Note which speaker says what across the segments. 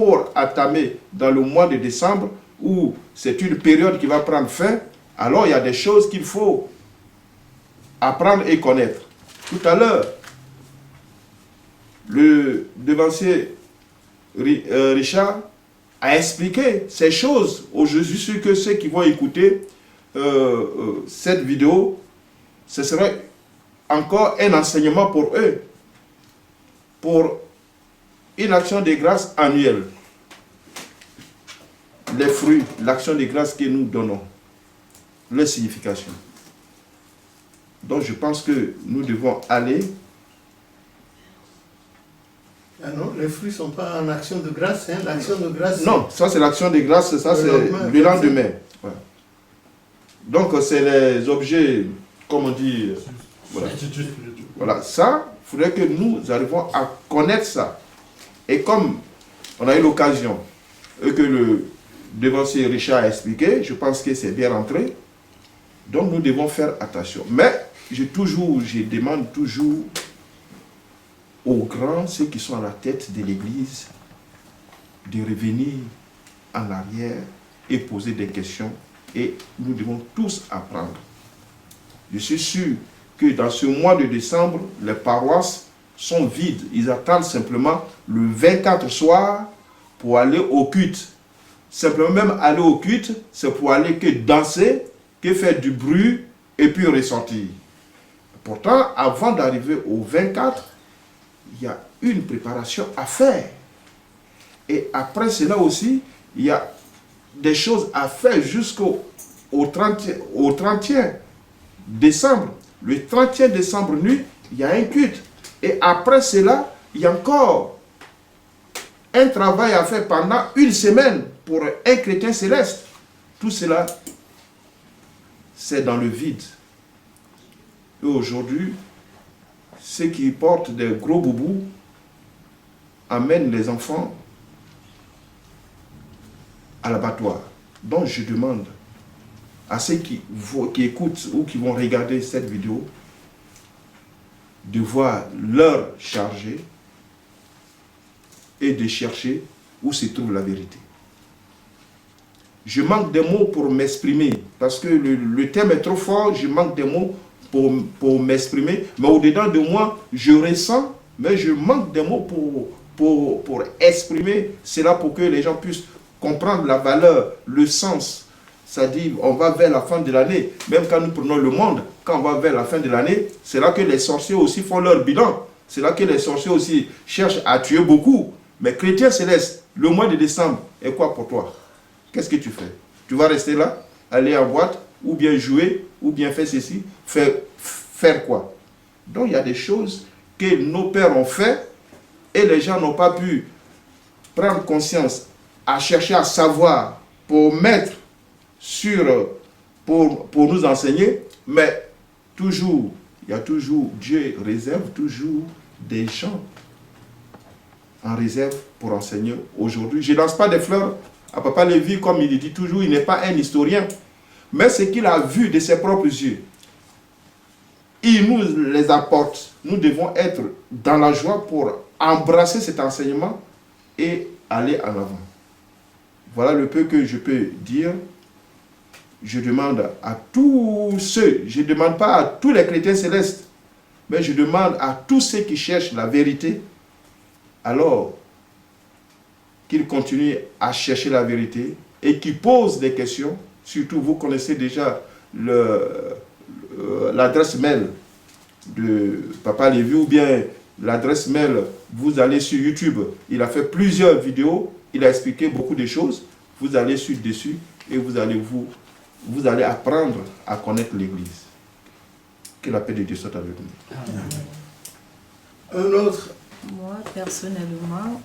Speaker 1: pour entamer dans le mois de décembre, où c'est une période qui va prendre fin, alors il y a des choses qu'il faut apprendre et connaître. Tout à l'heure, le devancier Richard a expliqué ces choses. Aujourd'hui, je suis sûr que ceux qui vont écouter cette vidéo, ce serait encore un enseignement pour eux, pour une action de grâce annuelle. Les fruits, l'action de grâce que nous donnons, leur signification. Donc je pense que nous devons aller.
Speaker 2: Ah non, les fruits ne sont pas en action de grâce, hein. L'action de grâce...
Speaker 1: Non, ça c'est l'action de grâce, ça c'est le lendemain. Ouais. Donc c'est les objets, comme on dit, voilà. Voilà, ça, il faudrait que nous arrivions à connaître ça. Et comme on a eu l'occasion, et que le devancier Richard a expliqué, je pense que c'est bien rentré, donc nous devons faire attention. Mais je demande toujours aux grands, ceux qui sont à la tête de l'Église, de revenir en arrière et poser des questions. Et nous devons tous apprendre. Je suis sûr que dans ce mois de décembre, les paroisses sont vides. Ils attendent simplement le 24 soir pour aller au culte. Simplement même aller au culte, c'est pour aller que danser, que faire du bruit et puis ressortir. Pourtant, avant d'arriver au 24, il y a une préparation à faire. Et après cela aussi, il y a des choses à faire jusqu'au 31 décembre. Le 31 décembre nuit, il y a un culte. Et après cela, il y a encore un travail à faire pendant une semaine pour un chrétien céleste. Tout cela, c'est dans le vide. Et aujourd'hui, ceux qui portent des gros boubous amènent les enfants à l'abattoir. Donc je demande à ceux qui écoutent ou qui vont regarder cette vidéo de voir l'heure chargée et de chercher où se trouve la vérité. Je manque des mots pour m'exprimer parce que le thème est trop fort, je manque des mots pour m'exprimer, mais au-dedans de moi, je ressens, mais je manque des mots pour exprimer cela pour que les gens puissent comprendre la valeur, le sens. C'est-à-dire, on va vers la fin de l'année, même quand nous prenons le monde, quand on va vers la fin de l'année, c'est là que les sorciers aussi font leur bilan. C'est là que les sorciers aussi cherchent à tuer beaucoup. Mais chrétien céleste, le mois de décembre est quoi pour toi? Qu'est-ce que tu fais? Tu vas rester là, aller en boîte, ou bien jouer, ou bien faire ceci, faire quoi? Donc il y a des choses que nos pères ont fait et les gens n'ont pas pu prendre conscience, à chercher à savoir pour mettre pour nous enseigner, mais toujours, il y a toujours, Dieu réserve toujours des gens en réserve pour enseigner aujourd'hui. Je ne lance pas des fleurs à Papa Lévy, comme il dit toujours, il n'est pas un historien, mais ce qu'il a vu de ses propres yeux, il nous les apporte. Nous devons être dans la joie pour embrasser cet enseignement et aller en avant. Voilà le peu que je peux dire. Je demande à tous ceux, je ne demande pas à tous les chrétiens célestes, mais je demande à tous ceux qui cherchent la vérité, alors qu'ils continuent à chercher la vérité et qu'ils posent des questions. Surtout, vous connaissez déjà l'adresse mail de Papa Lévy ou bien l'adresse mail, vous allez sur YouTube. Il a fait plusieurs vidéos, il a expliqué beaucoup de choses. Vous allez sur dessus et vous allez apprendre à connaître l'Église. Que la paix de Dieu soit avec nous.
Speaker 2: Un autre.
Speaker 3: Moi, personnellement,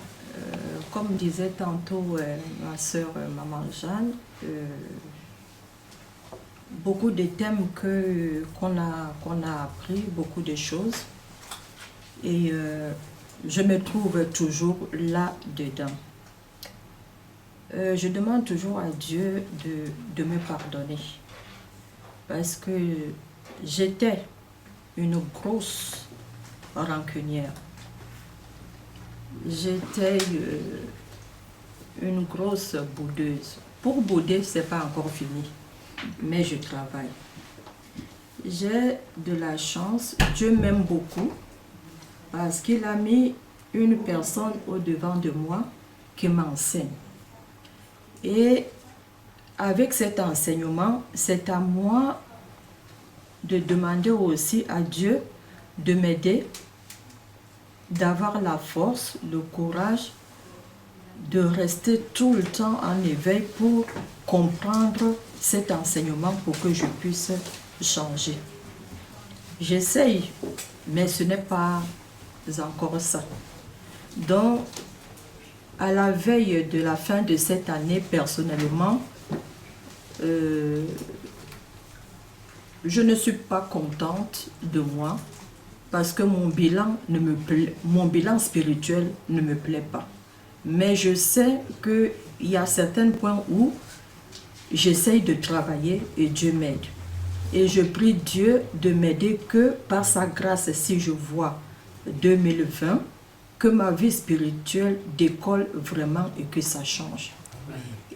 Speaker 3: comme disait tantôt ma soeur Maman Jeanne, beaucoup de thèmes qu'on a appris, beaucoup de choses. Et je me trouve toujours là-dedans. Je demande toujours à Dieu de me pardonner. Parce que j'étais une grosse rancunière. J'étais une grosse boudeuse. Pour bouder, ce n'est pas encore fini, mais je travaille. J'ai de la chance, Dieu m'aime beaucoup, parce qu'il a mis une personne au-devant de moi qui m'enseigne. Et avec cet enseignement, c'est à moi de demander aussi à Dieu de m'aider, d'avoir la force, le courage de rester tout le temps en éveil pour comprendre cet enseignement pour que je puisse changer. J'essaye, mais ce n'est pas encore ça. Donc, à la veille de la fin de cette année, personnellement, je ne suis pas contente de moi parce que mon bilan spirituel ne me plaît pas. Mais je sais qu'il y a certains points où j'essaye de travailler et Dieu m'aide. Et je prie Dieu de m'aider que par sa grâce, si je vois 2020, que ma vie spirituelle décolle vraiment et que ça change.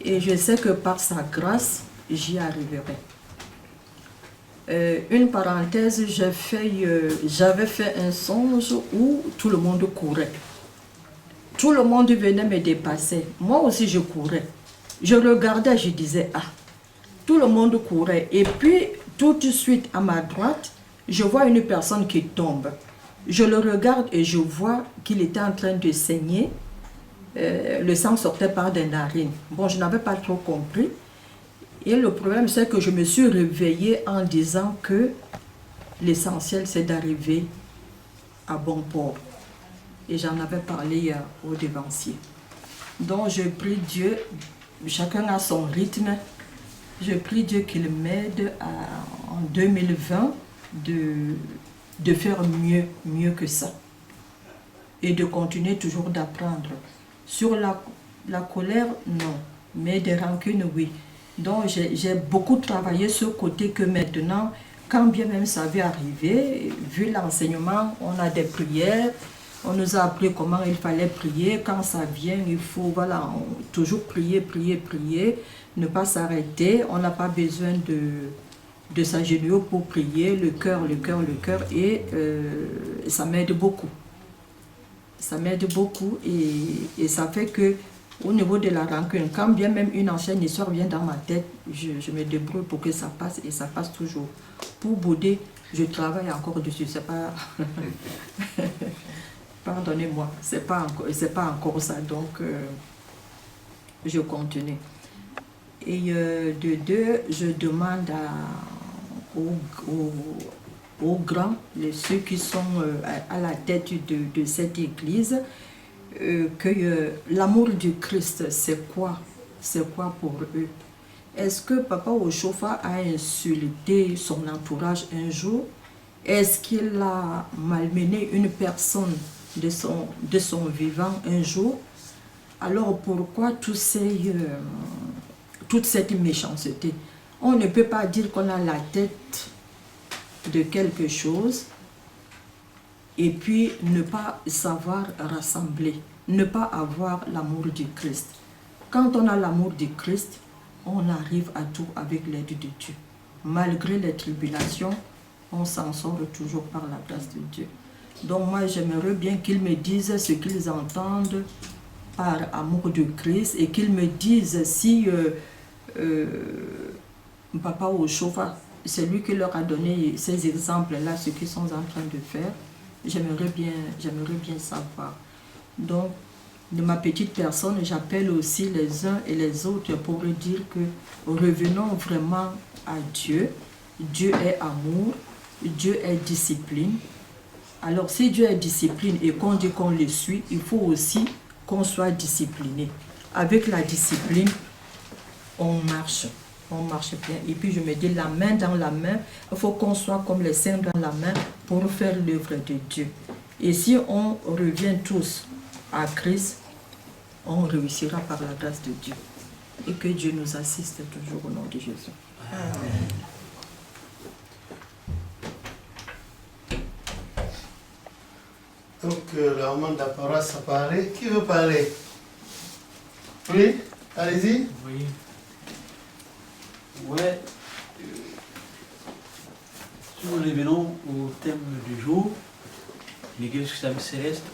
Speaker 3: Et je sais que par sa grâce, j'y arriverai. Une parenthèse, j'avais fait un songe où tout le monde courait. Tout le monde venait me dépasser. Moi aussi, je courais. Je regardais, je disais, ah, tout le monde courait. Et puis, tout de suite, à ma droite, je vois une personne qui tombe. Je le regarde et je vois qu'il était en train de saigner. Le sang sortait par des narines. Bon, je n'avais pas trop compris. Et le problème, c'est que je me suis réveillée en disant que l'essentiel, c'est d'arriver à bon port. Et j'en avais parlé au devancier. Donc, je prie Dieu, chacun a son rythme. Je prie Dieu qu'il m'aide en 2020 de faire mieux que ça. Et de continuer toujours d'apprendre. Sur la colère, non. Mais des rancunes, oui. Donc, j'ai beaucoup travaillé ce côté que maintenant, quand bien même ça va arriver, vu l'enseignement, on a des prières, on nous a appris comment il fallait prier. Quand ça vient, il faut toujours prier, ne pas s'arrêter. On n'a pas besoin de s'agenouiller pour prier, le cœur, et ça m'aide beaucoup. Ça m'aide beaucoup et ça fait que au niveau de la rancune, quand bien même une ancienne histoire vient dans ma tête, je me débrouille pour que ça passe et ça passe toujours. Pour bouder, je travaille encore dessus, c'est pas... Pardonnez-moi, c'est pas encore ça, donc je continue. Et de deux, je demande aux grands, ceux qui sont à la tête de cette église, que l'amour du Christ, c'est quoi pour eux? Est-ce que Papa Oshofa a insulté son entourage un jour? Est-ce qu'il a malmené une personne de son vivant un jour? Alors pourquoi toute cette méchanceté? On ne peut pas dire qu'on a la tête de quelque chose et puis ne pas savoir rassembler, ne pas avoir l'amour du Christ. Quand on a l'amour du Christ, on arrive à tout avec l'aide de Dieu. Malgré les tribulations, on s'en sort toujours par la grâce de Dieu. Donc moi, j'aimerais bien qu'ils me disent ce qu'ils entendent par amour de Christ et qu'ils me disent si Papa Oshofa, c'est lui qui leur a donné ces exemples-là, ce qu'ils sont en train de faire. J'aimerais bien savoir. Donc, de ma petite personne, j'appelle aussi les uns et les autres pour dire que revenons vraiment à Dieu. Dieu est amour, Dieu est discipline. Alors, si Dieu est discipline et qu'on dit qu'on le suit, il faut aussi qu'on soit discipliné. Avec la discipline, on marche bien. Et puis je me dis, la main dans la main, il faut qu'on soit comme les saints dans la main pour faire l'œuvre de Dieu. Et si on revient tous à Christ, on réussira par la grâce de Dieu. Et que Dieu nous assiste toujours au nom de Jésus. Amen.
Speaker 2: Donc, le moment de la parole s'apparaît. Qui veut parler? Oui, allez-y.
Speaker 4: Oui. Ouais. Si nous revenons au thème du jour, l'Église du Salut Céleste,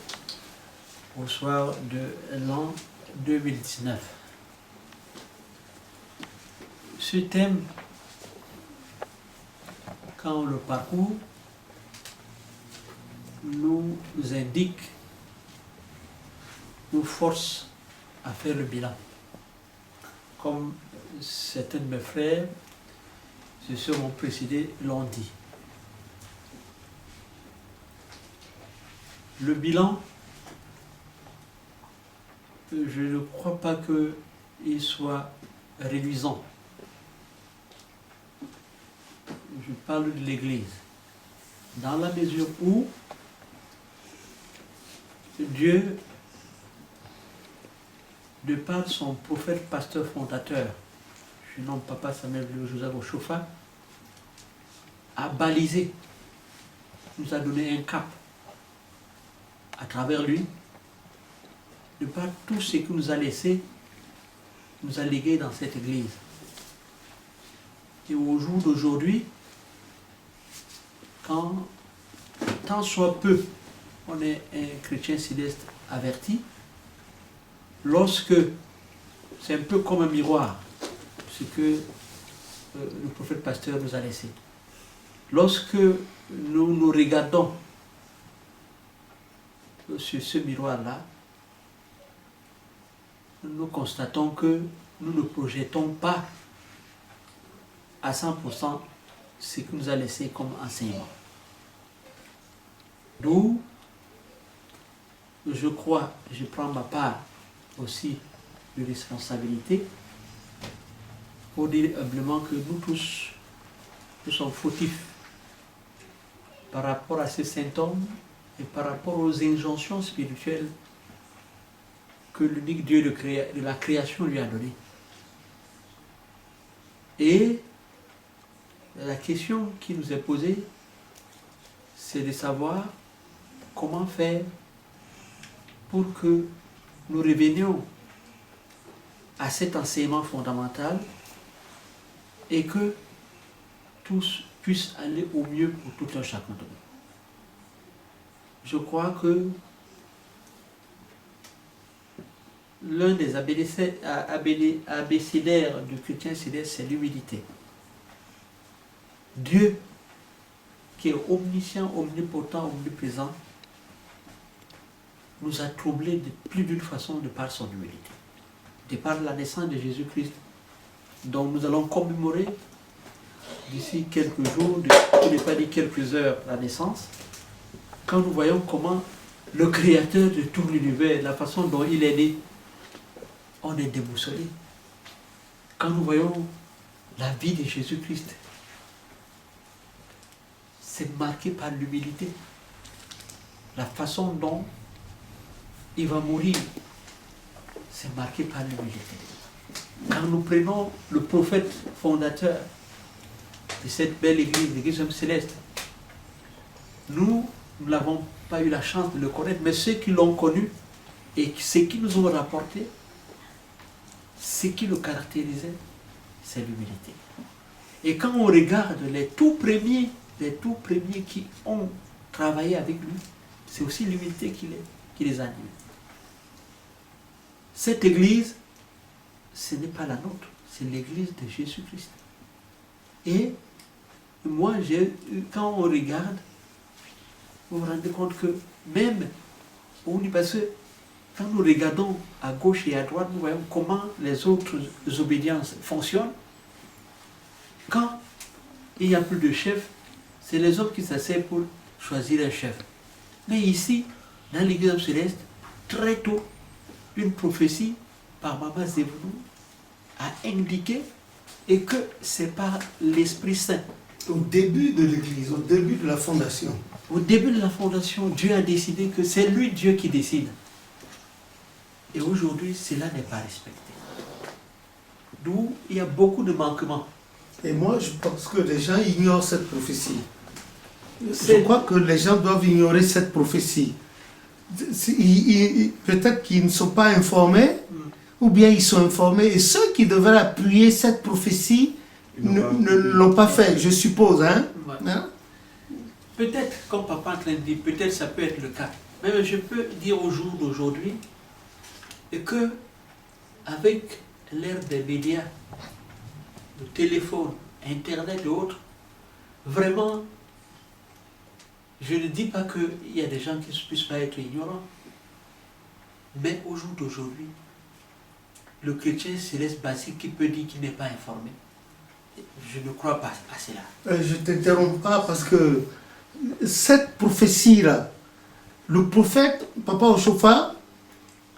Speaker 4: au soir de l'an 2019. Ce thème, quand on le parcourt, nous indique, nous force à faire le bilan. Comme certains de mes frères, ceux qui m'ont précédé, l'ont dit. Le bilan, je ne crois pas qu'il soit réduisant. Je parle de l'Église. Dans la mesure où Dieu, de par son prophète, pasteur, fondateur, je nomme Papa Samuel Joseph Ochofa, a balisé, nous a donné un cap à travers lui, de par tout ce qu'il nous a laissé, nous a légué dans cette église. Et au jour d'aujourd'hui, quand tant soit peu on est un chrétien céleste averti, lorsque c'est un peu comme un miroir, ce que le prophète pasteur nous a laissé. Lorsque nous nous regardons sur ce miroir-là, nous constatons que nous ne projetons pas à 100% ce qu'il nous a laissé comme enseignement. D'où, je crois, je prends ma part aussi de responsabilité pour dire humblement que nous tous, nous sommes fautifs par rapport à ces symptômes et par rapport aux injonctions spirituelles que l'unique Dieu de la création lui a données. Et la question qui nous est posée, c'est de savoir comment faire pour que nous revenions à cet enseignement fondamental et que tous puissent aller au mieux pour tout un chacun de nous. Je crois que l'un des abécédaires du chrétien céleste, c'est l'humilité. Dieu, qui est omniscient, omnipotent, omniprésent, nous a troublés de plus d'une façon de par son humilité. De par la naissance de Jésus-Christ, dont nous allons commémorer d'ici quelques jours, pour ne pas dire quelques heures, la naissance, quand nous voyons comment le Créateur de tout l'univers, la façon dont il est né, on est déboussolé. Quand nous voyons la vie de Jésus-Christ, c'est marqué par l'humilité. La façon dont il va mourir, c'est marqué par l'humilité. Quand nous prenons le prophète fondateur de cette belle église, l'église céleste, nous n'avons pas eu la chance de le connaître, mais ceux qui l'ont connu et ceux qui nous ont rapporté, ce qui le caractérisait, c'est l'humilité. Et quand on regarde les tout premiers qui ont travaillé avec lui, c'est aussi l'humilité qui les anime. Cette église, ce n'est pas la nôtre, c'est l'église de Jésus-Christ. Et moi, quand on regarde, vous vous rendez compte que même, parce que quand nous regardons à gauche et à droite, nous voyons comment les autres obédiences fonctionnent. Quand il n'y a plus de chef, c'est les hommes qui s'asseyent pour choisir un chef. Mais ici, dans l'église céleste, très tôt, une prophétie par Maman Zebounou a indiqué et que c'est par l'Esprit Saint.
Speaker 2: Au début de l'église, au début de la fondation.
Speaker 4: Au début de la fondation, Dieu a décidé que c'est lui, Dieu, qui décide. Et aujourd'hui, cela n'est pas respecté. D'où il y a beaucoup de manquements.
Speaker 2: Et moi, je pense que les gens ignorent cette prophétie. Je crois que les gens doivent ignorer cette prophétie. Peut-être qu'ils ne sont pas informés, ou bien ils sont informés, et ceux qui devraient appuyer cette prophétie ne l'ont pas fait, je suppose. Hein?
Speaker 4: Ouais.
Speaker 2: Hein?
Speaker 4: Peut-être, comme papa est en train de dire, peut-être ça peut être le cas. Mais je peux dire au jour d'aujourd'hui que avec l'ère des médias, le téléphone, Internet et autres, vraiment, je ne dis pas qu'il y a des gens qui ne puissent pas être ignorants. Mais au jour d'aujourd'hui, le chrétien céleste basique qui peut dire qu'il n'est pas informé, je ne crois pas à cela.
Speaker 2: Je ne t'interromps pas parce que cette prophétie-là, le prophète, Papa Oshofa,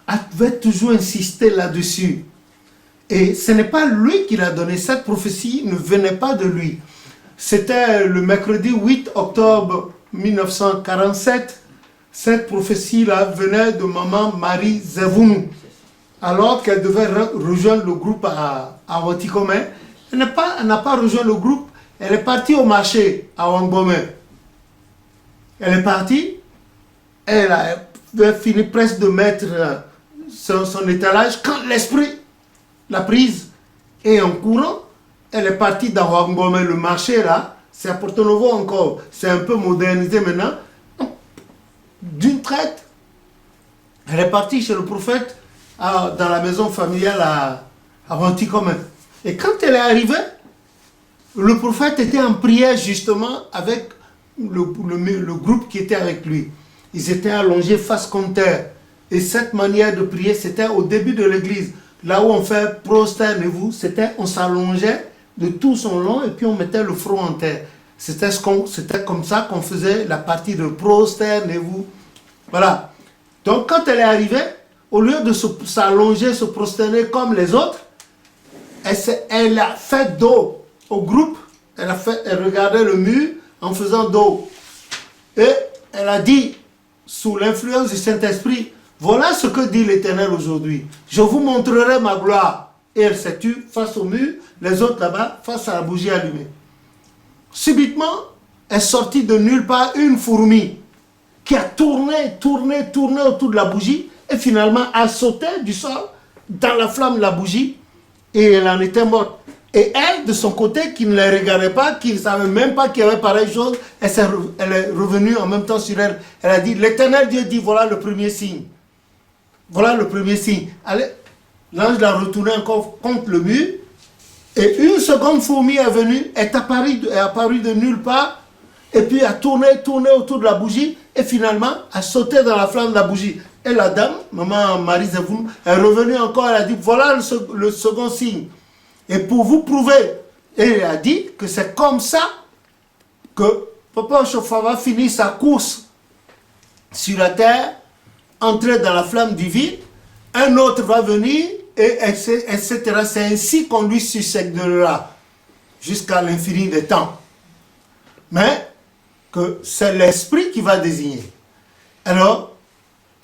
Speaker 2: avait toujours insisté là-dessus. Et ce n'est pas lui qui l'a donné. Cette prophétie ne venait pas de lui. C'était le mercredi 8 octobre 1947. Cette prophétie-là venait de maman Marie Zevounou. Alors qu'elle devait rejoindre le groupe à Watikome. Elle n'a pas rejoint le groupe. Elle est partie au marché à Wangbome. Elle est partie. Elle a fini presque de mettre son étalage quand l'esprit l'a prise. Et en courant, elle est partie dans Wangbome. Le marché là, c'est à Porto Novo encore. C'est un peu modernisé maintenant. D'une traite, elle est partie chez le prophète dans la maison familiale à Wantikome. Et quand elle est arrivée, le prophète était en prière justement avec le groupe qui était avec lui. Ils étaient allongés face contre terre. Et cette manière de prier, c'était au début de l'église. Là où on fait prosternez-vous, c'était on s'allongeait de tout son long et puis on mettait le front en terre. C'était comme ça qu'on faisait la partie de prosternez-vous. Voilà. Donc quand elle est arrivée, au lieu de s'allonger, se prosterner comme les autres, elle a fait dos au groupe. Elle regardait le mur en faisant dos. Et elle a dit, sous l'influence du Saint-Esprit, voilà ce que dit l'Éternel aujourd'hui. Je vous montrerai ma gloire. Et elle s'est tue face au mur, les autres là-bas, face à la bougie allumée. Subitement, est sortie de nulle part une fourmi qui a tourné autour de la bougie et finalement a sauté du sol dans la flamme de la bougie et elle en était morte. Et elle, de son côté, qui ne les regardait pas, qui ne savait même pas qu'il y avait pareille chose, elle est revenue en même temps sur elle. Elle a dit, l'Éternel Dieu dit, voilà le premier signe. Voilà le premier signe. L'ange l'a retourné encore contre le mur. Et une seconde fourmi est venue, est apparue de nulle part, et puis a tourné autour de la bougie, et finalement a sauté dans la flamme de la bougie. Et la dame, maman Marie Zevounou, est revenue encore, elle a dit, voilà le second signe. Et pour vous prouver, et elle a dit que c'est comme ça que Papa Oshofa va finir sa course sur la terre, entrer dans la flamme divine, un autre va venir, et etc. C'est ainsi qu'on lui succédera jusqu'à l'infini des temps. Mais que c'est l'esprit qui va désigner. Alors,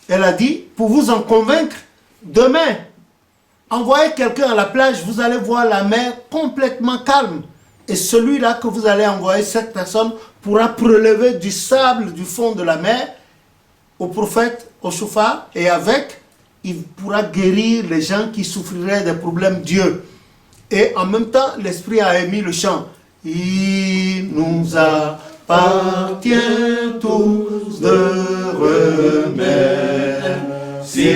Speaker 2: elle a dit, pour vous en convaincre, demain, envoyez quelqu'un à la plage, vous allez voir la mer complètement calme. Et celui-là que vous allez envoyer, cette personne pourra prélever du sable du fond de la mer au prophète Oshofa, et avec, il pourra guérir les gens qui souffriraient des problèmes Dieu. Et en même temps, l'Esprit a émis le chant. Il nous appartient tous de remercier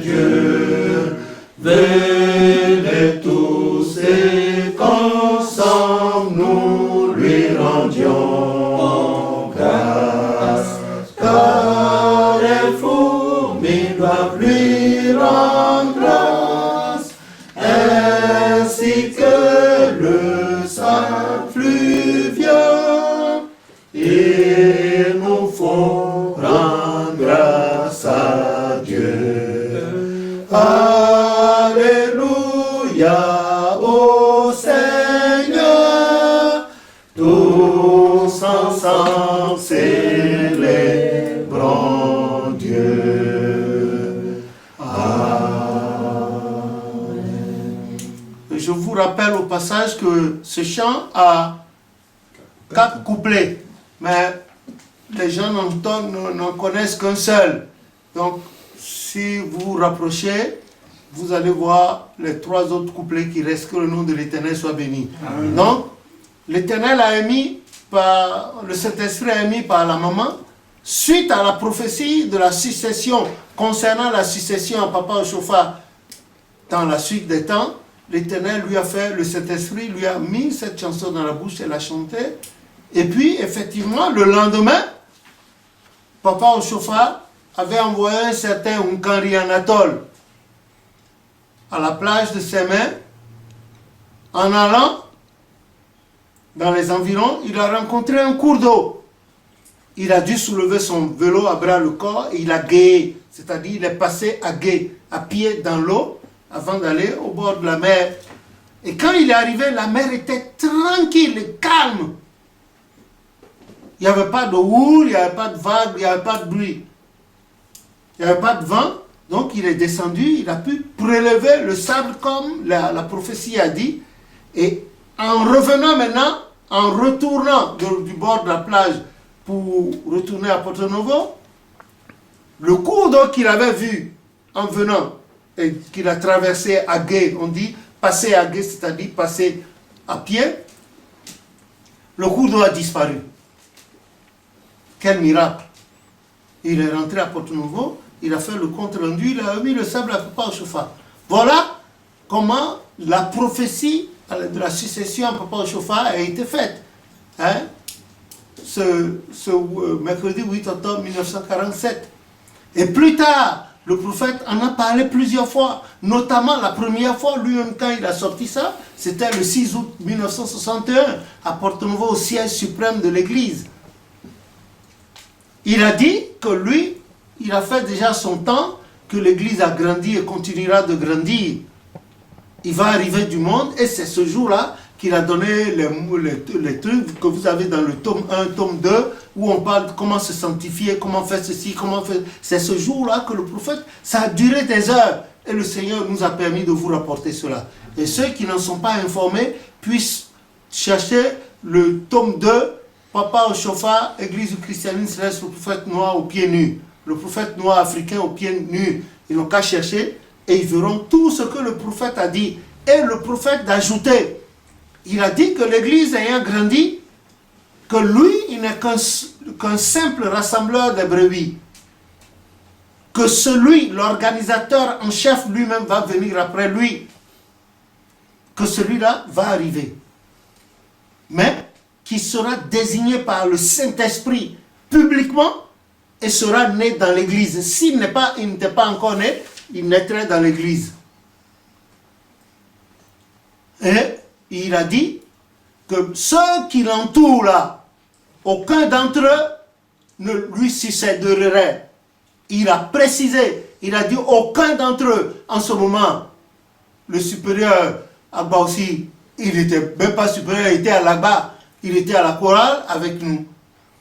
Speaker 2: Dieu. Venez tous et qu'ensemble nous lui rendions grâce. Car les fourmis doivent lui rendre grâce, ainsi que le sang fluvial. Il nous faut rendre grâce à Dieu. Alléluia au Seigneur, tous ensemble célébrons Dieu. Amen. Je vous rappelle au passage que ce chant a 4 couplets, mais les gens n'en connaissent qu'un seul. Donc, si vous vous rapprochez, vous allez voir les 3 autres couplets qui restent, que le nom de l'Éternel soit béni.
Speaker 1: Amen.
Speaker 2: Donc, l'Éternel a émis le Saint-Esprit a émis par la maman, suite à la prophétie de la succession, concernant la succession à Papa Ochofa, dans la suite des temps, l'Éternel lui a fait, le Saint-Esprit lui a mis cette chanson dans la bouche et l'a chantée. Et puis, effectivement, le lendemain, Papa Ochofa avait envoyé un certain Unkari Anatole à la plage de Sémé. En allant dans les environs, il a rencontré un cours d'eau. Il a dû soulever son vélo à bras le corps et il a guéé. C'est-à-dire, il est passé à gué, à pied dans l'eau, avant d'aller au bord de la mer. Et quand il est arrivé, la mer était tranquille et calme. Il n'y avait pas de houle, il n'y avait pas de vague, il n'y avait pas de bruit. Il n'y avait pas de vent. Donc il est descendu, il a pu prélever le sable comme la prophétie a dit. Et en revenant maintenant, en retournant du bord de la plage pour retourner à Porto Novo, le cours d'eau qu'il avait vu en venant et qu'il a traversé à gué, on dit passer à gué, c'est-à-dire passer à pied, le cours d'eau a disparu. Quel miracle! Il est rentré à Porto Novo, il a fait le compte rendu, il a mis le sable à Papa Ochofa. Voilà comment la prophétie de la succession à Papa Ochofa a été faite. Hein? Ce mercredi 8 octobre 1947. Et plus tard, le prophète en a parlé plusieurs fois, notamment la première fois, lui-même quand il a sorti ça, c'était le 6 août 1961, à Porto Novo, au siège suprême de l'église. Il a dit que lui, il a fait déjà son temps, que l'église a grandi et continuera de grandir. Il va arriver du monde et c'est ce jour-là qu'il a donné les trucs que vous avez dans le tome 1, tome 2, où on parle de comment se sanctifier, comment faire ceci, comment faire... C'est ce jour-là que le prophète, ça a duré des heures. Et le Seigneur nous a permis de vous rapporter cela. Et ceux qui n'en sont pas informés puissent chercher le tome 2, Papa Ochofa, Église du christianisme céleste, le prophète noir aux pieds nus. Le prophète noir africain aux pieds nus. Ils n'ont qu'à chercher et ils verront tout ce que le prophète a dit. Et le prophète d'ajouter, il a dit que l'église ayant grandi, que lui, il n'est qu'un simple rassembleur de brebis. Que celui, l'organisateur en chef lui-même va venir après lui. Que celui-là va arriver. Mais qui sera désigné par le Saint-Esprit publiquement et sera né dans l'église. S'il n'était pas encore né, il naîtrait dans l'église. Et il a dit que ceux qui l'entourent là, aucun d'entre eux ne lui succéderait. Il a précisé, il a dit aucun d'entre eux, en ce moment, le supérieur Agba aussi, il n'était même pas supérieur, il était à l'Agba, il était à la chorale avec nous.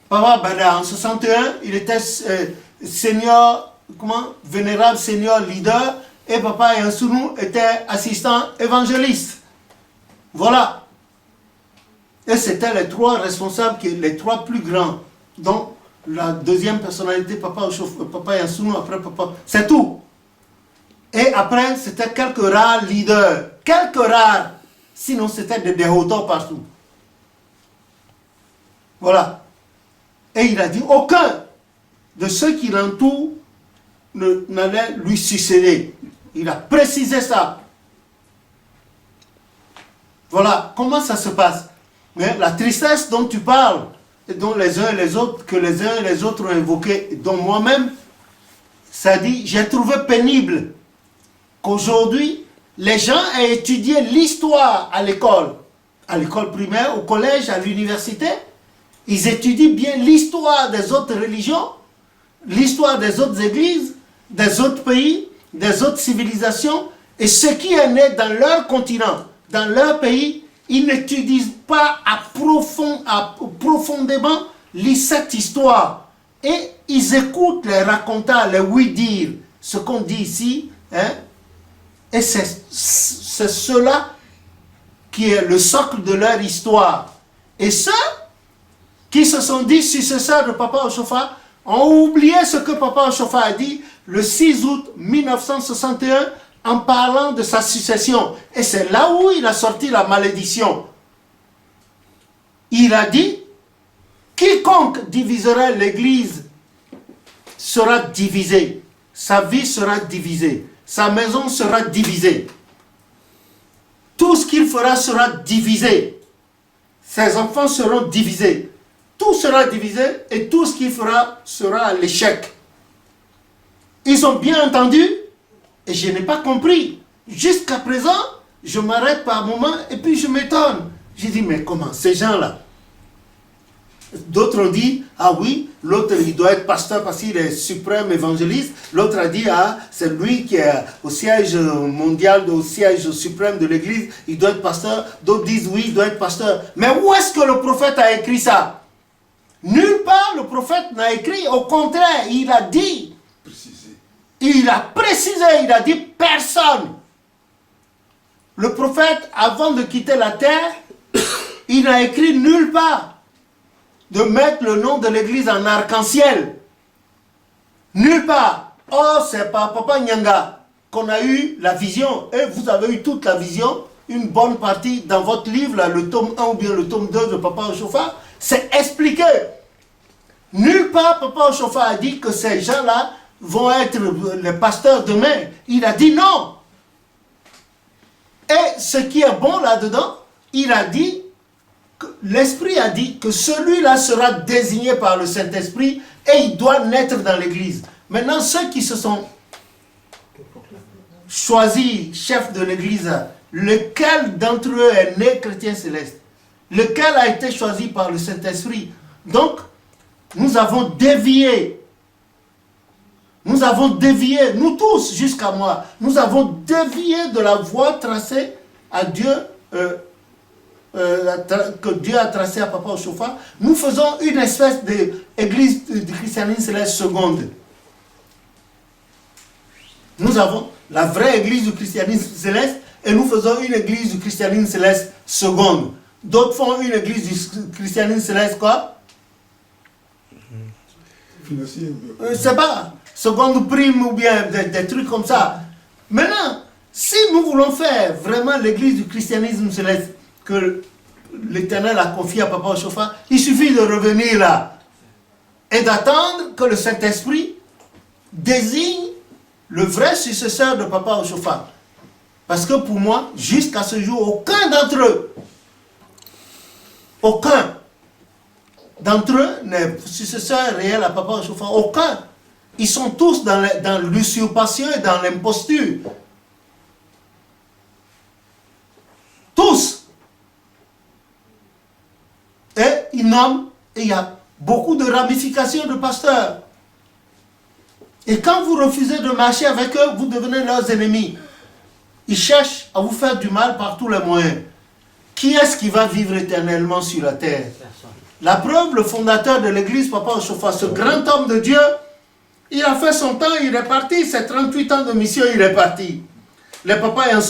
Speaker 2: Papa Bada, en 61, il était senior, vénérable senior leader, et Papa Yansounou était assistant évangéliste. Voilà. Et c'était les 3 responsables, les 3 plus grands. Donc, la deuxième personnalité, Papa Yansounou, après Papa, c'est tout. Et après, c'était quelques rares leaders. Quelques rares. Sinon, c'était des déroutants partout. Voilà. Et il a dit, aucun de ceux qui l'entourent n'allait lui succéder. Il a précisé ça. Voilà, comment ça se passe. Mais la tristesse dont tu parles, et dont les uns et les autres, que les uns et les autres ont évoqué, dont moi-même, ça dit, j'ai trouvé pénible qu'aujourd'hui, les gens aient étudié l'histoire à l'école primaire, au collège, à l'université. Ils étudient bien l'histoire des autres religions, l'histoire des autres églises, des autres pays, des autres civilisations, et ce qui est né dans leur continent, dans leur pays, ils n'étudient pas profondément cette histoire. Et ils écoutent les racontars, les oui-dire, ce qu'on dit ici. Hein? Et c'est cela qui est le socle de leur histoire. Et ceux qui se sont dit successeurs de Papa Ochofa ont oublié ce que Papa Ochofa a dit le 6 août 1961 en parlant de sa succession. Et c'est là où il a sorti la malédiction. Il a dit, quiconque divisera l'Église sera divisé. Sa vie sera divisée. Sa maison sera divisée. Tout ce qu'il fera sera divisé. Ses enfants seront divisés. Tout sera divisé et tout ce qu'il fera sera à l'échec. Ils ont bien entendu et je n'ai pas compris. Jusqu'à présent, je m'arrête par moment et puis je m'étonne. J'ai dit, mais comment ces gens-là? D'autres ont dit, ah oui, l'autre il doit être pasteur parce qu'il est suprême évangéliste. L'autre a dit, ah, c'est lui qui est au siège mondial, au siège suprême de l'église, il doit être pasteur. D'autres disent, oui, il doit être pasteur. Mais où est-ce que le prophète a écrit ça? Nulle part le prophète n'a écrit, au contraire, il a dit, il a précisé, il a dit personne. Le prophète, avant de quitter la terre, il n'a écrit nulle part de mettre le nom de l'église en arc-en-ciel. Nulle part. Oh, c'est par Papa Nyanga qu'on a eu la vision. Et vous avez eu toute la vision, une bonne partie dans votre livre, là, le tome 1 ou bien le tome 2 de Papa Ochofa. C'est expliqué. Nulle part, Papa Ochofa a dit que ces gens-là vont être les pasteurs demain. Il a dit non. Et ce qui est bon là-dedans, il a dit, l'Esprit a dit que celui-là sera désigné par le Saint-Esprit et il doit naître dans l'Église. Maintenant, ceux qui se sont choisis chefs de l'Église, lequel d'entre eux est né chrétien céleste? Lequel a été choisi par le Saint-Esprit? Donc, nous avons dévié. Nous avons dévié, nous tous, jusqu'à moi, nous avons dévié de la voie tracée à Dieu, que Dieu a tracée à Papa Ochofa. Nous faisons une espèce d'église du christianisme céleste seconde. Nous avons la vraie église du christianisme céleste et nous faisons une église du christianisme céleste seconde. D'autres font une église du christianisme céleste quoi? C'est pas seconde prime ou bien des trucs comme ça. Maintenant, si nous voulons faire vraiment l'église du christianisme céleste que l'Éternel a confié à Papa Ochofa, il suffit de revenir là et d'attendre que le Saint-Esprit désigne le vrai successeur de Papa Ochofa. Parce que pour moi, jusqu'à ce jour, aucun d'entre eux n'est successeur réel à Papa Ochofa. Aucun. Ils sont tous dans l'usurpation et dans l'imposture. Tous. Et ils nomment, et il y a beaucoup de ramifications de pasteurs. Et quand vous refusez de marcher avec eux, vous devenez leurs ennemis. Ils cherchent à vous faire du mal par tous les moyens. Qui est-ce qui va vivre éternellement sur la terre? La preuve, le fondateur de l'église, Papa Ochofa, ce grand homme de Dieu, il a fait son temps, il est parti. C'est 38 ans de mission, il est parti. Le papa est en